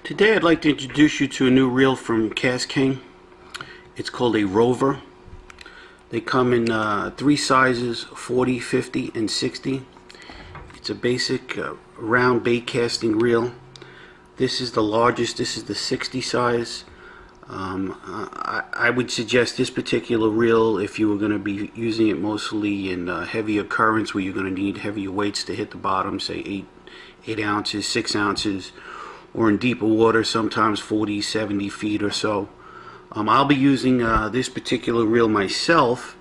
Today I'd like to introduce you to a new reel from KastKing. It's called a Rover. They come in three sizes, 40, 50, and 60. It's a basic round bait casting reel. This is the largest. This is the 60 size. I would suggest this particular reel if you were going to be using it mostly in heavier currents where you're going to need heavier weights to hit the bottom, say 8 ounces, 6 ounces, or in deeper water, sometimes 40, 70 feet or so. I'll be using this particular reel myself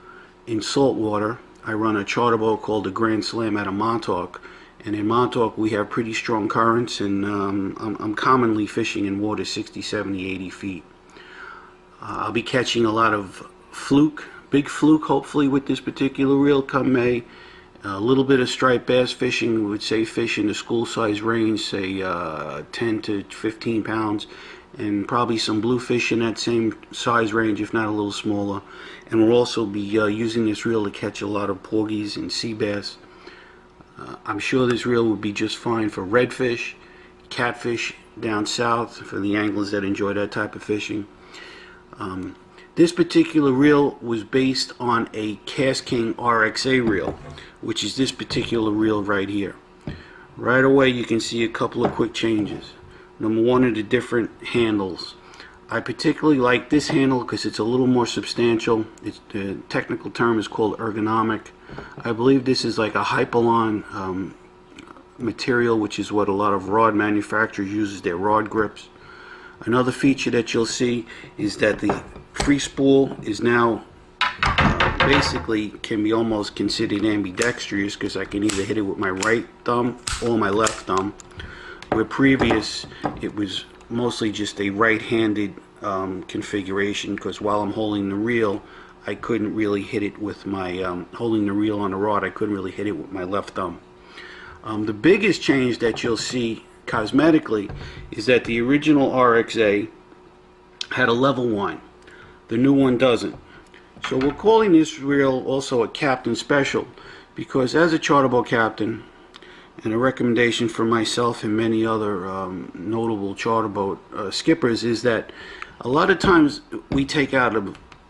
in saltwater. I run a charter boat called the Grand Slam out of Montauk, and in Montauk we have pretty strong currents, and I'm commonly fishing in water 60, 70, 80 feet. I'll be catching a lot of fluke, big fluke hopefully with this particular reel come May. A little bit of striped bass fishing, we would say fish in the school size range, say 10 to 15 pounds, and probably some bluefish in that same size range, if not a little smaller. And we'll also be using this reel to catch a lot of porgies and sea bass. I'm sure this reel would be just fine for redfish, catfish down south, for the anglers that enjoy that type of fishing. This particular reel was based on a KastKing RXA reel, which is this particular reel right here. Right away you can see a couple of quick changes. Number one are the different handles. I particularly like this handle because it's a little more substantial. The technical term is called ergonomic. I believe this is like a Hypalon material, which is what a lot of rod manufacturers use as their rod grips. Another feature that you'll see is that the free spool is now basically can be almost considered ambidextrous, because I can either hit it with my right thumb or my left thumb, where previous it was mostly just a right-handed configuration, because while I'm holding the reel I couldn't really hit it with my holding the reel on the rod, I couldn't really hit it with my left thumb. The biggest change that you'll see cosmetically is that the original RXA had a level line. The new one doesn't. So we're calling this reel also a captain special, because as a charter boat captain, and a recommendation for myself and many other notable charter boat skippers, is that a lot of times we take out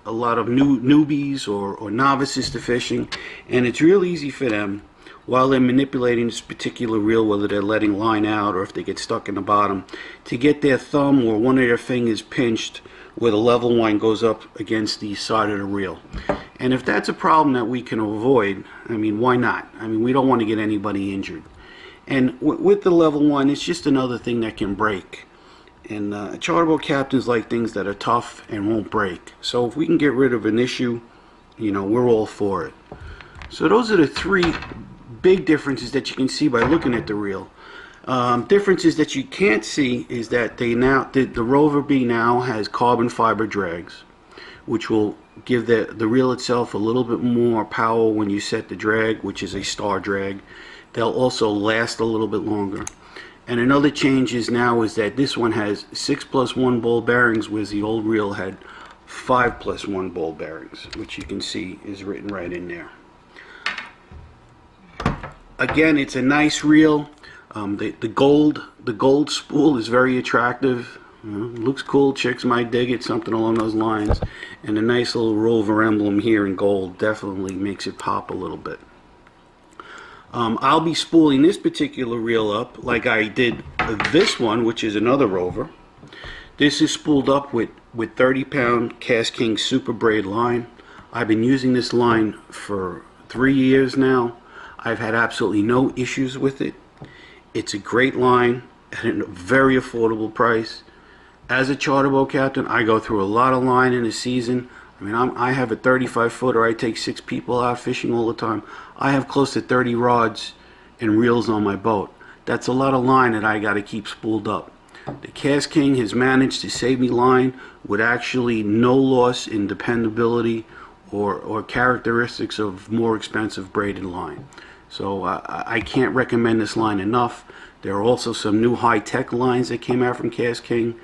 a lot of newbies or novices to fishing, and it's real easy for them while they're manipulating this particular reel, whether they're letting line out or if they get stuck in the bottom, to get their thumb or one of their fingers pinched where the level line goes up against the side of the reel. And if that's a problem that we can avoid, I mean, why not? I mean, we don't want to get anybody injured. And with the level line, it's just another thing that can break. And charter boat captains like things that are tough and won't break. So if we can get rid of an issue, you know, we're all for it. So those are the three big differences that you can see by looking at the reel. Differences that you can't see is that the Rover B now has carbon fiber drags, which will give the reel itself a little bit more power when you set the drag, which is a star drag. They'll also last a little bit longer. And another change is now is that this one has 6+1 ball bearings, whereas the old reel had 5+1 ball bearings, which you can see is written right in there. Again, it's a nice reel. The gold spool is very attractive. Looks cool. Chicks might dig it, something along those lines. And a nice little Rover emblem here in gold definitely makes it pop a little bit. I'll be spooling this particular reel up like I did this one, which is another Rover. This is spooled up with 30-pound KastKing Super Braid line. I've been using this line for 3 years now. I've had absolutely no issues with it. It's a great line at a very affordable price. As a charter boat captain, I go through a lot of line in a season. I mean, I have a 35-footer. I take 6 people out fishing all the time. I have close to 30 rods and reels on my boat. That's a lot of line that I got to keep spooled up. The KastKing has managed to save me line with actually no loss in dependability or characteristics of more expensive braided line. So I can't recommend this line enough. There are also some new high-tech lines that came out from KastKing.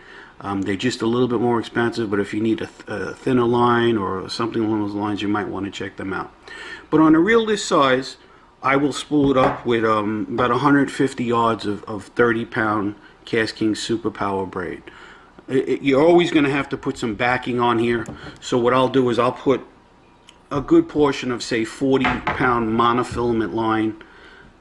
They're just a little bit more expensive, but if you need a thinner line or something along those lines, you might want to check them out. But on a reel this size, I will spool it up with about 150 yards of 30-pound KastKing Super Power Braid. You're always going to have to put some backing on here, so what I'll do is I'll put a good portion of, say, 40-pound monofilament line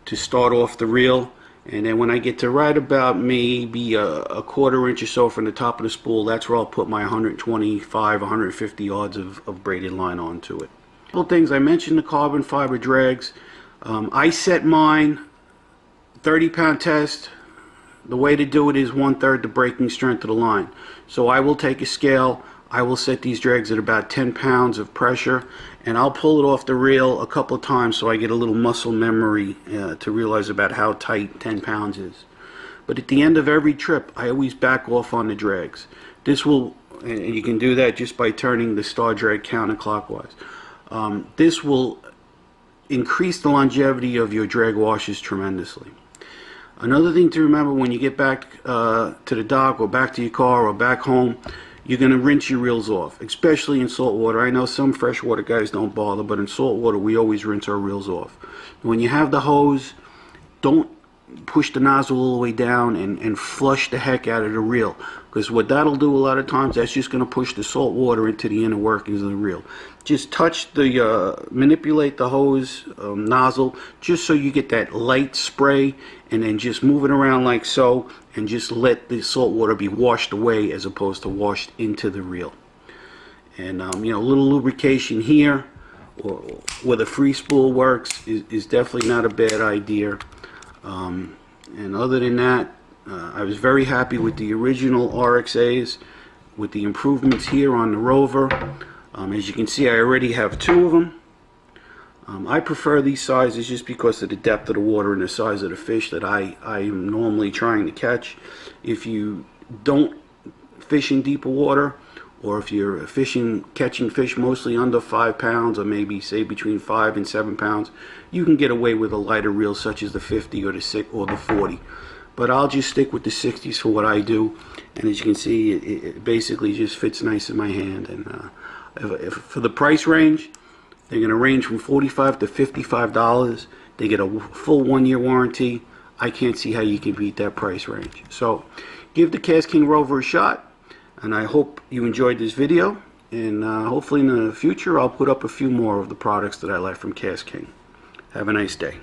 to start off the reel, and then when I get to right about maybe a quarter inch or so from the top of the spool, that's where I'll put my 125, 150 yards of braided line onto it. A couple things, I mentioned the carbon fiber drags. I set mine 30-pound test. The way to do it is 1/3 the breaking strength of the line. So I will take a scale, I will set these drags at about 10 pounds of pressure, and I'll pull it off the reel a couple of times so I get a little muscle memory to realize about how tight 10 pounds is. But at the end of every trip, I always back off on the drags. This will, and you can do that just by turning the star drag counterclockwise. This will increase the longevity of your drag washes tremendously. Another thing to remember when you get back to the dock or back to your car or back home, you're going to rinse your reels off, especially in salt water. I know some freshwater guys don't bother, but in salt water we always rinse our reels off. When you have the hose, don't push the nozzle all the way down and flush the heck out of the reel, because what that'll do a lot of times, that's just going to push the salt water into the inner workings of the reel. Just touch the manipulate the hose nozzle just so you get that light spray, and then just move it around like so, and just let the salt water be washed away as opposed to washed into the reel. And you know, a little lubrication here or where the free spool works is definitely not a bad idea. And other than that, I was very happy with the original RXAs, with the improvements here on the Rover. As you can see, I already have 2 of them. I prefer these sizes just because of the depth of the water and the size of the fish that I am normally trying to catch. If you don't fish in deeper water, or if you're catching fish mostly under 5 pounds, or maybe say between 5 and 7 pounds, you can get away with a lighter reel such as the 50 or the 6 or the 40. But I'll just stick with the 60s for what I do, and as you can see, it basically just fits nice in my hand. And if for the price range, they're going to range from $45 to $55. They get a full 1-year warranty. I can't see how you can beat that price range. So give the KastKing Rover a shot, and I hope you enjoyed this video, and hopefully in the future I'll put up a few more of the products that I like from KastKing. Have a nice day.